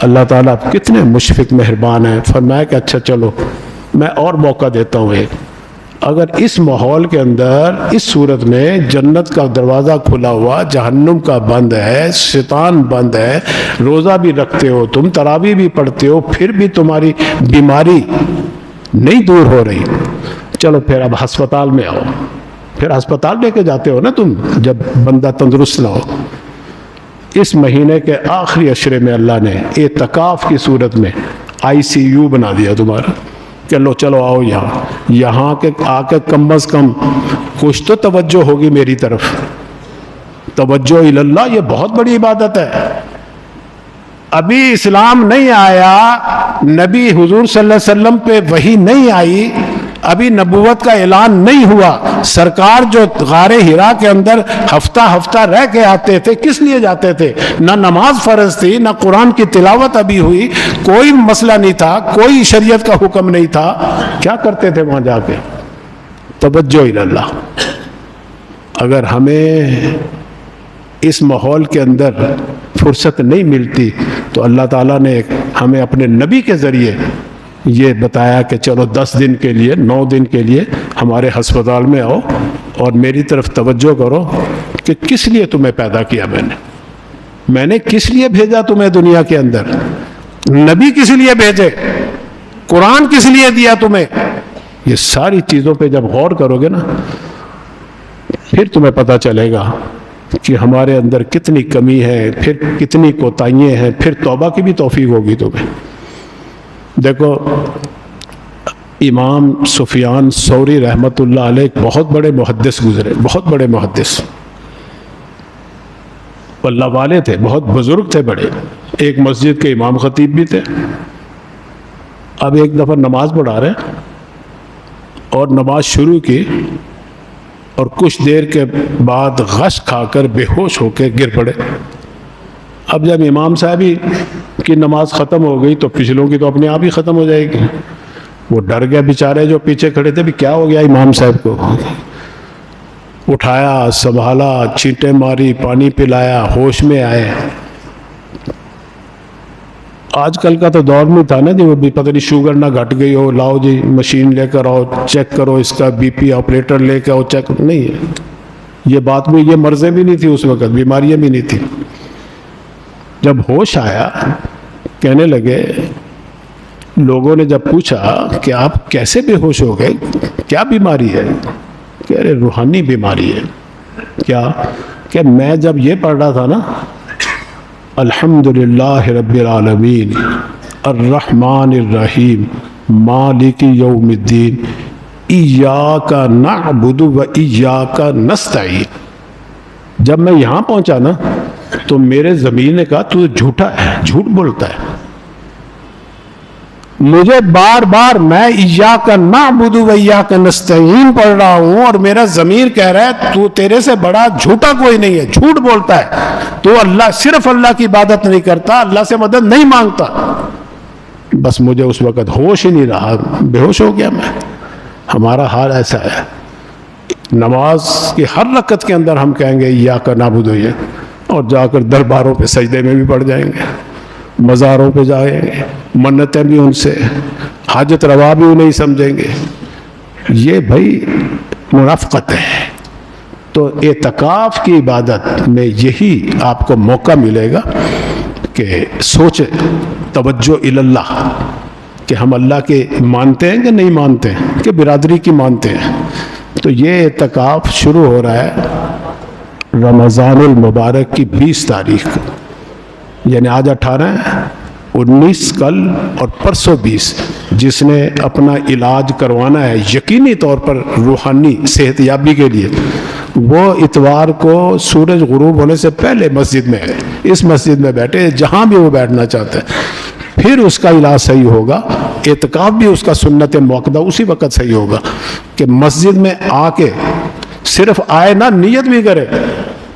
اللہ تعالیٰ کتنے مشفق مہربان ہیں، فرمایا کہ اچھا چلو میں اور موقع دیتا ہوں ایک، اگر اس ماحول کے اندر اس صورت میں جنت کا دروازہ کھلا ہوا، جہنم کا بند ہے، شیطان بند ہے، روزہ بھی رکھتے ہو تم، تراویح بھی پڑھتے ہو، پھر بھی تمہاری بیماری نہیں دور ہو رہی، چلو پھر اب ہسپتال میں آؤ، پھر ہسپتال لے کے جاتے ہو نا تم جب بندہ تندرست نہ ہو۔ اس مہینے کے آخری عشرے میں اللہ نے اعتکاف کی صورت میں ICU بنا دیا تمہارا، کہ لو چلو آؤ یہاں کے آ کے کم از کم کچھ تو توجہ ہوگی میری طرف، توجہ اللہ، یہ بہت بڑی عبادت ہے۔ ابھی اسلام نہیں آیا، نبی حضور صلی اللہ علیہ وسلم پہ وحی نہیں آئی، ابھی نبوت کا اعلان نہیں ہوا، سرکار جو غار حرا کے اندر ہفتہ ہفتہ رہ کے آتے تھے، کس لیے جاتے تھے؟ نہ نماز فرض تھی، نہ قرآن کی تلاوت ابھی ہوئی، کوئی مسئلہ نہیں تھا، کوئی شریعت کا حکم نہیں تھا، کیا کرتے تھے وہاں جا کے؟ توجہ اللہ۔ اگر ہمیں اس ماحول کے اندر فرصت نہیں ملتی تو اللہ تعالیٰ نے ہمیں اپنے نبی کے ذریعے یہ بتایا کہ چلو 10 دن کے لیے، 9 دن کے لیے ہمارے ہسپتال میں آؤ اور میری طرف توجہ کرو کہ کس لیے تمہیں پیدا کیا میں نے کس لیے بھیجا تمہیں دنیا کے اندر، نبی کس لیے بھیجے، قرآن کس لیے دیا تمہیں۔ یہ ساری چیزوں پہ جب غور کرو گے نا، پھر تمہیں پتہ چلے گا کہ ہمارے اندر کتنی کمی ہے، پھر کتنی کوتاہیاں ہیں، پھر توبہ کی بھی توفیق ہوگی تمہیں۔ دیکھو امام سفیان ثوری رحمۃ اللہ علیہ ایک بہت بڑے محدث گزرے، بہت بڑے محدث، اللہ والے تھے، بہت بزرگ تھے بڑے، ایک مسجد کے امام خطیب بھی تھے۔ اب ایک دفعہ نماز پڑھا رہے اور نماز شروع کی اور کچھ دیر کے بعد غش کھا کر بے ہوش ہو کے گر پڑے۔ اب جب امام صاحب کی نماز ختم ہو گئی تو پچھلوں کی تو اپنے آپ ہی ختم ہو جائے گی۔ وہ ڈر گیا بیچارے جو پیچھے کھڑے تھے، بھی کیا ہو گیا امام صاحب کو؟ اٹھایا، سنبھالا، چھینٹیں ماری، پانی پلایا، ہوش میں آئے۔ آج کل کا تو دور میں تھا نا جی، وہ بھی پتہ نہیں شوگر نہ گھٹ گئی ہو، لاؤ جی مشین لے کر آؤ، چیک کرو اس کا BP، آپریٹر لے کے آؤ چیک، نہیں ہے یہ بات میں، یہ مرضیں بھی نہیں تھی اس وقت، بیماریاں بھی نہیں تھی۔ جب ہوش آیا کہنے لگے، لوگوں نے جب پوچھا کہ آپ کیسے بے ہوش ہو گئے، کیا بیماری ہے؟ کہہ رہے روحانی بیماری ہے۔ کیا؟ کہ میں جب یہ پڑھ رہا تھا نا، الحمدللہ رب العالمین الرحمن الرحیم مالک یوم الدین ایاک نعبد و ایاک نستعین، جب میں یہاں پہنچا نا تو میرے ضمیر نے کہا تو جھوٹا ہے، جھوٹ بولتا ہے، مجھے بار بار میں ایاک نعبد و ایاک نستعین پڑھ رہا ہوں اور میرا ضمیر کہہ رہا ہے تو تیرے سے بڑا جھوٹا کوئی نہیں ہے، جھوٹ بولتا ہے، تو اللہ صرف اللہ کی عبادت نہیں کرتا، اللہ سے مدد نہیں مانگتا۔ بس مجھے اس وقت ہوش ہی نہیں رہا، بے ہوش ہو گیا میں۔ ہمارا حال ایسا ہے، نماز کی ہر رکعت کے اندر ہم کہیں گے ایاک نعبد و ایاک، اور جا کر درباروں پہ سجدے میں بھی پڑ جائیں گے، مزاروں پہ جائیں گے، منتیں بھی ان سے، حاجت روا بھی انہیں سمجھیں گے۔ یہ بھائی منافقت ہے۔ تو اعتکاف کی عبادت میں یہی آپ کو موقع ملے گا کہ سوچیں، توجہ اللہ، کہ ہم اللہ کے مانتے ہیں کہ نہیں مانتے ہیں، کہ برادری کی مانتے ہیں۔ تو یہ اعتکاف شروع ہو رہا ہے رمضان المبارک کی 20 تاریخ کو، یعنی آج 18 ہے، 19 کل اور پرسوں 20۔ جس نے اپنا علاج کروانا ہے یقینی طور پر روحانی صحت یابی کے لیے، وہ اتوار کو سورج غروب ہونے سے پہلے مسجد میں ہے، اس مسجد میں بیٹھے جہاں بھی وہ بیٹھنا چاہتا ہے، پھر اس کا علاج صحیح ہوگا۔ اعتکاف بھی اس کا سنت موقدہ اسی وقت صحیح ہوگا کہ مسجد میں آ کے صرف آئے نہ، نیت بھی کرے،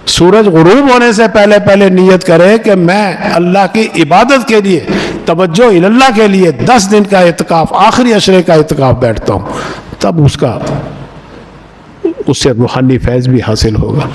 سورج غروب ہونے سے پہلے پہلے نیت کرے کہ میں اللہ کی عبادت کے لیے، توجہ اللہ کے لیے 10 دن کا اعتکاف، آخری عشرے کا اعتکاف بیٹھتا ہوں، تب اس سے روحانی فیض بھی حاصل ہوگا۔